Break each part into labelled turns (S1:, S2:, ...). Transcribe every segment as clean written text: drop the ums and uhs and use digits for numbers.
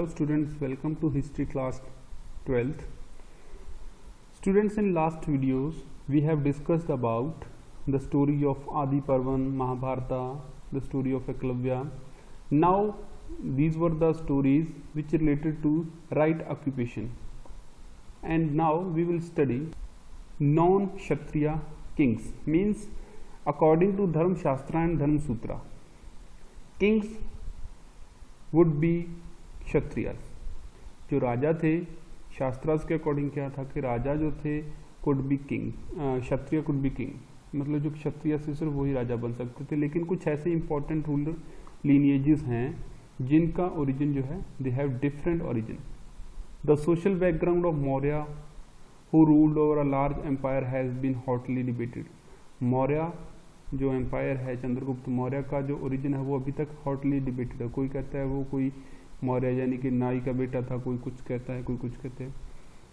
S1: Hello students, welcome to history class 12th. Students, in last videos we have discussed about the story of Adi Parvan, Mahabharata, the story of Eklavya. Now these were the stories which related to right occupation, and now we will study non-Kshatriya kings, means according to Dharma Shastra and Dharma Sutra, kings would be क्षत्रिय। जो राजा थे शास्त्रास के according क्या था कि राजा जो थे could be king, Kshatriya could be king, मतलब जो क्षत्रिय से सिर्फ वही राजा बन सकते थे। लेकिन कुछ ऐसे इंपॉर्टेंट रूलर लीनिएजेस हैं जिनका ओरिजिन जो है they have different origin. The social background of Maurya who ruled over a large empire has been hotly debated. Maurya जो एम्पायर है, चंद्रगुप्त मौर्य का जो ओरिजिन है वो अभी तक हॉटली डिबेटेड है। कोई कहता है वो कोई मौर्य यानी कि नाई का बेटा था, कोई कुछ कहता है, कोई कुछ कहते हैं।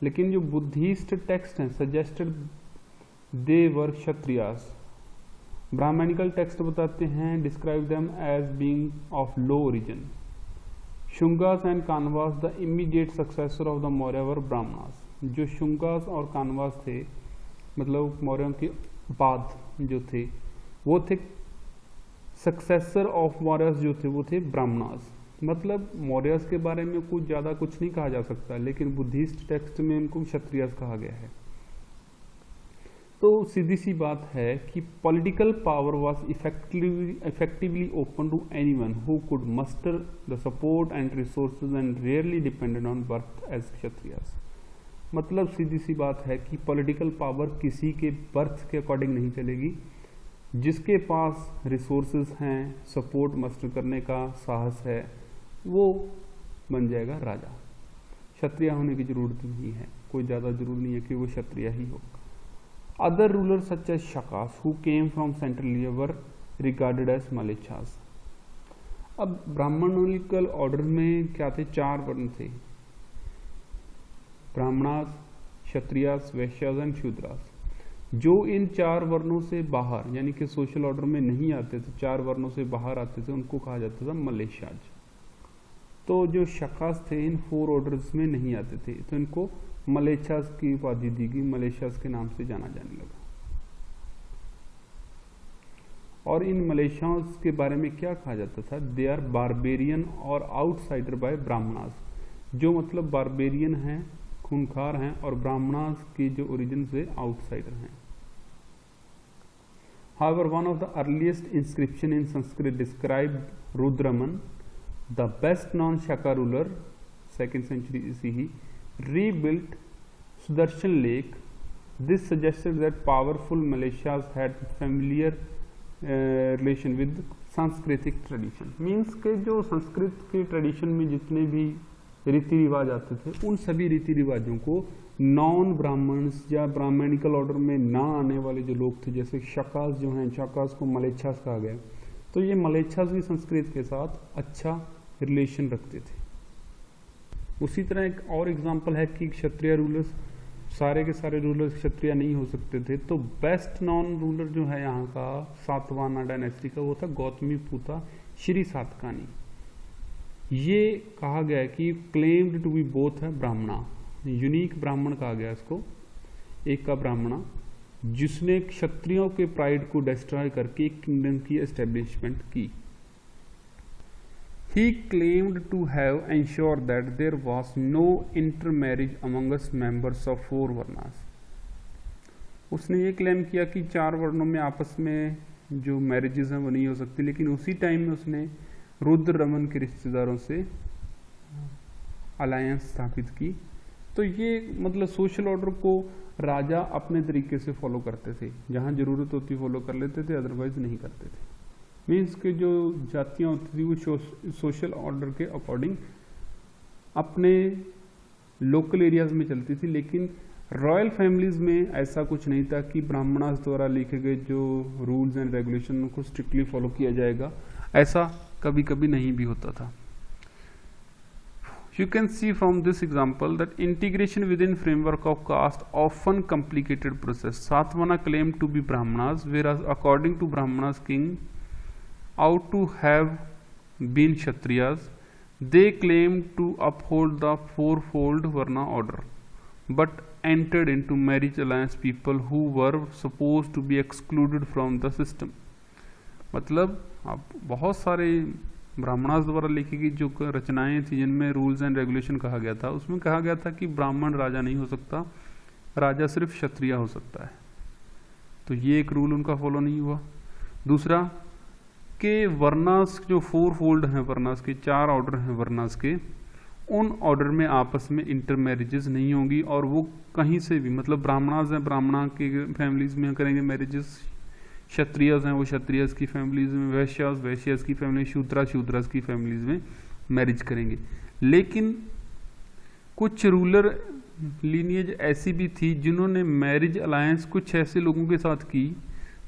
S1: लेकिन जो बुद्धिस्ट टेक्स्ट हैं suggested they were Kshatriyas. Brahmanical text बताते हैं describe them as being of low origin. Shungas and Kanvas the immediate successor of the Maurya were Brahmanas. जो शुंगास और कानवास थे, मतलब मौर्यों के बाद जो थे वो थे सक्सेसर ऑफ मौर्यस, जो थे वो थे ब्राह्मणास। मतलब मौर्यस के बारे में कुछ ज़्यादा कुछ नहीं कहा जा सकता, लेकिन बुद्धिस्ट टेक्स्ट में इनको क्षत्रियस कहा गया है। तो सीधी सी बात है कि political power was effectively open to anyone who could muster the support and resources and rarely depended on birth as Kshatriyas. मतलब सीधी सी बात है कि पॉलिटिकल पावर किसी के बर्थ के अकॉर्डिंग नहीं चलेगी। जिसके पास रिसोर्सेज हैं, सपोर्ट मस्टर करने का साहस है, वो बन जाएगा राजा। क्षत्रिय होने की जरूरत नहीं है, कोई ज़्यादा जरूरी नहीं है कि वो क्षत्रिय ही हो। Other ruler such as Shakas who came from central India were regarded as Mlechchhas. अब ब्राह्मणिकल ऑर्डर में क्या थे? 4 वर्ण थे, ब्राह्मणास, क्षत्रियास, वैश्यास एंड शूद्रास। जो इन 4 वर्णों से बाहर यानी कि सोशल ऑर्डर में नहीं आते थे, 4 वर्णों से बाहर आते थे, उनको कहा जाता था मलेच्छाज। तो जो शकास थे इन 4 ऑर्डर्स में नहीं आते थे, तो इनको मलेच्छास की उपाधि दी गई, मलेच्छास के नाम से जाना जाने लगा। और इन मलेच्छास के बारे में क्या कहा जाता था? दे आर बारबेरियन और आउटसाइडर बाय ब्राह्मणास। जो मतलब बारबेरियन हैं, खूंखार हैं, और ब्राह्मणास की जो ओरिजिन से आउटसाइडर हैं। However, one of the earliest inscription in Sanskrit described Rudraman, the best known Shaka ruler, 2nd century CE, rebuilt Sudarshan Lake. This suggested that powerful Malaysias had familiar relation with Sanskritic tradition. Means के जो संस्कृत के tradition में जितने भी रीति रिवाज आते थे, उन सभी रीति रिवाजों को नॉन ब्राह्मण्स या ब्राह्मणिकल ऑर्डर में ना आने वाले जो लोग थे, जैसे शकास जो हैं, शकास को मलेच्छास कहा गया, तो ये मलेच्छास भी संस्कृत के साथ अच्छा रिलेशन रखते थे। उसी तरह एक और एग्जांपल है कि क्षत्रिय रूलर्स, सारे के सारे रूलर्स क्षत्रिय नहीं हो सकते थे। तो बेस्ट नॉन रूलर जो है यहाँ का सातवाहन डायनेस्टी का, वो था गौतमीपुत्र श्री सातकर्णी। ये कहा गया कि क्लेम्ड टू बी बोथ है ब्राह्मणा, यूनिक ब्राह्मण कहा गया इसको, एक का ब्राह्मणा, जिसने क्षत्रियों के प्राइड को डिस्ट्रॉय करके एक किंगडम की एस्टेब्लिशमेंट की। He claimed to have ensured that there was no intermarriage amongst members of 4 varnas. उसने ये क्लेम किया कि 4 वर्णों में आपस में जो मैरिजेस हैं वो नहीं हो सकती, लेकिन उसी टाइम में उसने रुद्र रमन के रिश्तेदारों से अलायंस स्थापित की। तो ये मतलब सोशल ऑर्डर को राजा अपने तरीके से फॉलो करते थे, जहाँ जरूरत होती फॉलो कर लेते थे, अदरवाइज नहीं करते थे। मीन्स के जो जातियाँ होती थी वो सोशल ऑर्डर के अकॉर्डिंग अपने लोकल एरियाज में चलती थी। लेकिन रॉयल फैमिलीज में ऐसा कुछ नहीं था कि ब्राह्मणास द्वारा लिखे गए जो रूल्स एंड रेगुलेशन को स्ट्रिक्टली फॉलो किया जाएगा, ऐसा कभी कभी नहीं भी होता था। You can see from this example that integration within framework of caste often complicated process. Satvana claimed to be Brahmanas, whereas according to Brahmanas king ought to have been Kshatriyas. They claimed to uphold the fourfold Varna order, but entered into marriage alliance people who were supposed to be excluded from the system. मतलब अब बहुत सारे ब्राह्मणास द्वारा लिखी गई जो रचनाएं थी जिनमें रूल्स एंड रेगुलेशन कहा गया था, उसमें कहा गया था कि ब्राह्मण राजा नहीं हो सकता, राजा सिर्फ क्षत्रिय हो सकता है। तो ये एक रूल उनका फॉलो नहीं हुआ। दूसरा कि वर्णास जो फोर फोल्ड हैं, वर्णास के 4 ऑर्डर हैं वर्णास के, उन ऑर्डर में आपस में इंटर मैरिजेस नहीं होंगी और वो कहीं से भी, मतलब ब्राह्मणास हैं ब्राह्मणा के फैमिलीज में करेंगे मैरिजेस, क्षत्रियस हैं वो क्षत्रियस की फैमिलीज में, वैश्यास वैश्यास की फैमिली, शूद्रास की फैमिलीज में मैरिज करेंगे। लेकिन कुछ रूलर लीनिएज ऐसी भी थी जिन्होंने मैरिज अलायंस कुछ ऐसे लोगों के साथ की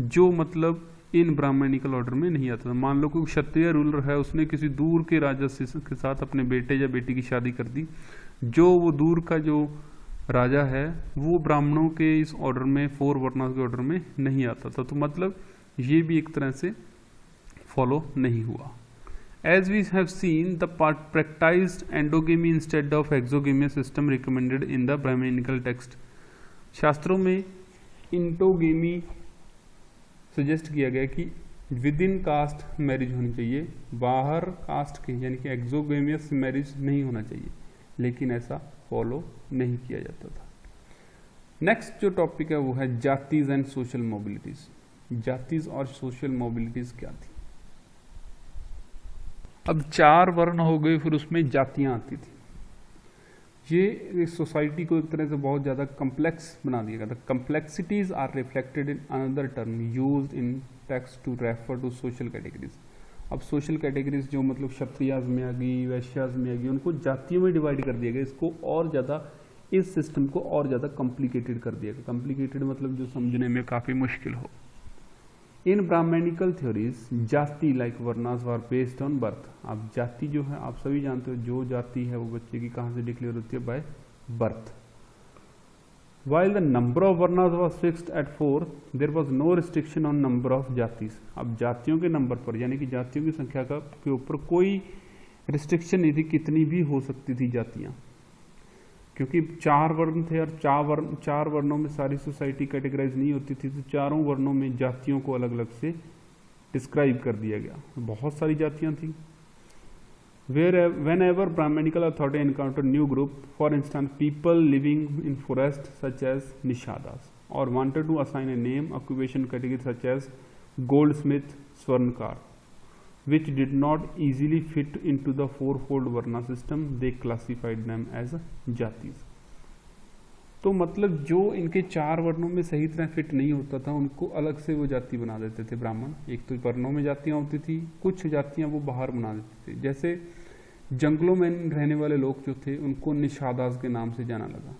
S1: जो मतलब इन ब्राह्मणिकल ऑर्डर में नहीं आता था। मान लो कोई क्षत्रिय रूलर है, उसने किसी दूर के राजा के साथ अपने बेटे या बेटी की शादी कर दी, जो वो दूर का जो राजा है वो ब्राह्मणों के इस ऑर्डर में, 4 वर्णास के ऑर्डर में नहीं आता था। तो मतलब ये भी एक तरह से फॉलो नहीं हुआ। As we have seen, the practiced endogamy instead of exogamy system recommended in the Brahminical text. शास्त्रों में इंटोगेमी सजेस्ट किया गया कि विद इन कास्ट मैरिज होनी चाहिए, बाहर कास्ट के यानी कि एक्सोगेमियस मैरिज नहीं होना चाहिए, लेकिन ऐसा फॉलो नहीं किया जाता था। नेक्स्ट जो टॉपिक है वो है जातीज एंड सोशल मोबिलिटीज। जातीज और सोशल मोबिलिटीज क्या थी? अब 4 वर्ण हो गए, फिर उसमें जातियां आती थी। ये इस सोसाइटी को एक तरह से बहुत ज़्यादा कम्प्लेक्स बना दिया गया था। Complexities are reflected in another term used in text to refer to social categories. अब सोशल कैटेगरीज जो मतलब क्षत्रियाज में आ गई, वैश्याज में आ गई, उनको जातियों में डिवाइड कर दिया गया। इसको और ज़्यादा, इस सिस्टम को और ज़्यादा कॉम्प्लिकेटेड कर दिया गया। कॉम्प्लिकेटेड मतलब जो समझने में काफ़ी मुश्किल हो। इन ब्राह्मणिकल थ्योरीज जाति like varnas were based on birth. अब जाति जो है आप सभी जानते हो, जो जाति है वो बच्चे की कहाँ से डिक्लेयर होती है? By birth. While the number of varnas was fixed at 4, there was no restriction on number of जातिस। अब जातियों के नंबर पर यानी कि जातियों की संख्या का के ऊपर कोई रिस्ट्रिक्शन नहीं थी, कितनी भी हो सकती थी जातियां, क्योंकि 4 वर्ण थे और 4 वर्णों में सारी सोसाइटी कैटेगराइज नहीं होती थी, तो चारों वर्णों में जातियों को अलग अलग से डिस्क्राइब कर दिया गया। बहुत सारी जातियां थी। Whenever Brahmanical authority encountered new group, for instance people living in forest such as Nishadas, or wanted to assign a name, occupation category such as goldsmith, swarnkar, which did not easily fit into the fourfold varna system, they classified them as jatis। तो मतलब जो इनके 4 वर्णों में सही तरह fit नहीं होता था उनको अलग से वो जाति बना देते थे ब्राह्मण। एक तो वर्णों में जातियां होती थी, कुछ जातियां वो बाहर बना देते थे। जैसे जंगलों में रहने वाले लोग जो थे उनको निषादास के नाम से जाना लगा,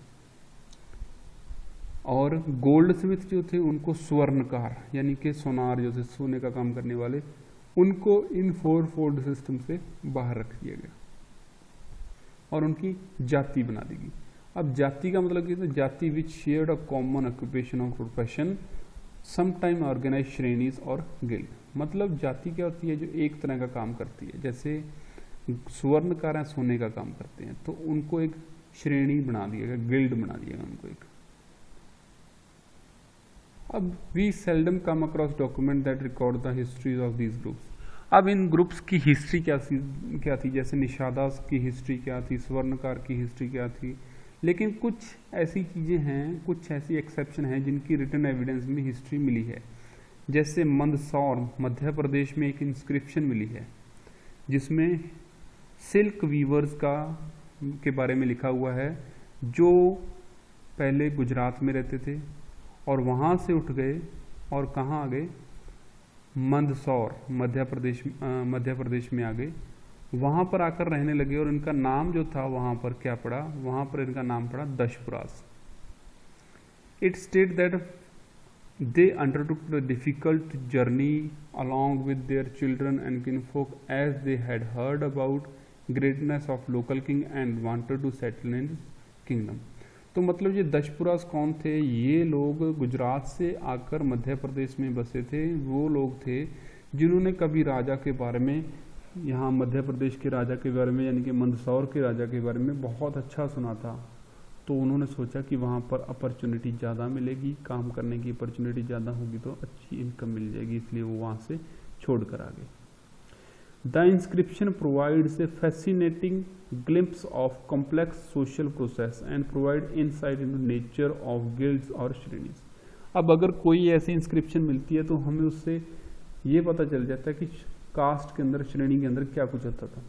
S1: और गोल्ड स्मिथ जो थे उनको स्वर्णकार यानी कि सोनार जो थे, सोने का काम करने वाले, उनको इन 4फोल्ड सिस्टम से बाहर रख दिया गया और उनकी जाति बना दी गई। अब जाति का मतलब क्या? Jati which shared a common occupation of profession, sometime organise shrenis और गिल्ड। मतलब जाति क्या होती है? जो एक तरह का काम करती है। जैसे स्वर्णकार हैं, सोने का काम करते हैं, तो उनको एक श्रेणी बना दिया गया, गिल्ड बना दिया गया उनको एक। अब we seldom come across document that record the histories of these groups. अब इन ग्रुप्स की हिस्ट्री क्या थी? जैसे निषादास की हिस्ट्री क्या थी, स्वर्णकार की हिस्ट्री क्या थी। लेकिन कुछ ऐसी चीज़ें हैं, कुछ ऐसी एक्सेप्शन हैं जिनकी रिटन एविडेंस में हिस्ट्री मिली है। जैसे मंदसौर मध्य प्रदेश में एक इंस्क्रिप्शन मिली है जिसमें सिल्क वीवर्स के बारे में लिखा हुआ है, जो पहले गुजरात में रहते थे और वहाँ से उठ गए और कहाँ आ गए? मंदसौर मध्य प्रदेश में आ गए। वहाँ पर आकर रहने लगे और इनका नाम जो था वहाँ पर क्या पड़ा? वहाँ पर इनका नाम पड़ा Dashapuras. It state that they undertook the difficult journey along with their children and kinfolk as they had heard about greatness of local king and wanted to settle in kingdom. तो मतलब ये दशपुरास कौन थे? ये लोग गुजरात से आकर मध्य प्रदेश में बसे थे। वो लोग थे जिन्होंने कभी राजा के बारे में यहाँ मध्य प्रदेश के राजा के बारे में यानी कि मंदसौर के राजा के बारे में बहुत अच्छा सुना था, तो उन्होंने सोचा कि वहाँ पर अपॉर्चुनिटी ज़्यादा मिलेगी, काम करने की अपॉर्चुनिटी ज़्यादा होगी तो अच्छी इनकम मिल जाएगी, इसलिए वो वहाँ से छोड़ कर आ गए। The inscription provides a fascinating glimpse of complex social process and provide insight into nature of guilds और श्रेणीज। अब अगर कोई ऐसी इंस्क्रिप्शन मिलती है तो हमें उससे ये पता चल जाता है कि कास्ट के अंदर, श्रेणी के अंदर क्या कुछ होता था।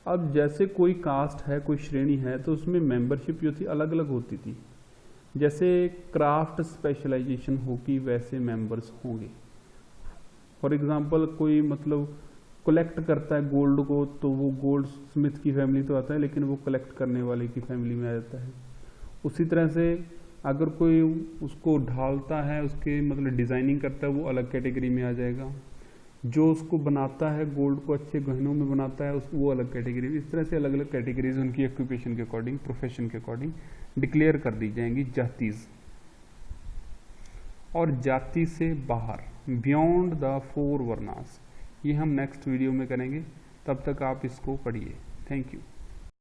S1: अब जैसे कोई कास्ट है, कोई श्रेणी है, तो उसमें मेंबरशिप जो थी अलग अलग होती थी। जैसे क्राफ्ट स्पेशलाइजेशन होगी वैसे मेंबर्स होंगे। फॉर एग्जांपल कोई मतलब कलेक्ट करता है गोल्ड को, तो वो गोल्ड स्मिथ की फैमिली तो आता है, लेकिन वो कलेक्ट करने वाले की फैमिली में आ जाता है। उसी तरह से अगर कोई उसको ढालता है, उसके मतलब डिज़ाइनिंग करता है, वो अलग कैटेगरी में आ जाएगा। जो उसको बनाता है, गोल्ड को अच्छे गहनों में बनाता है, वो अलग कैटेगरी में। इस तरह से अलग अलग कैटेगरीज उनकी ऑक्यूपेशन के अकॉर्डिंग, प्रोफेशन के अकॉर्डिंग डिक्लेयर कर दी जाएंगी जातीज। और जाति से बाहर, बियॉन्ड द 4 वर्नास, ये हम नेक्स्ट वीडियो में करेंगे। तब तक आप इसको पढ़िए। Thank you.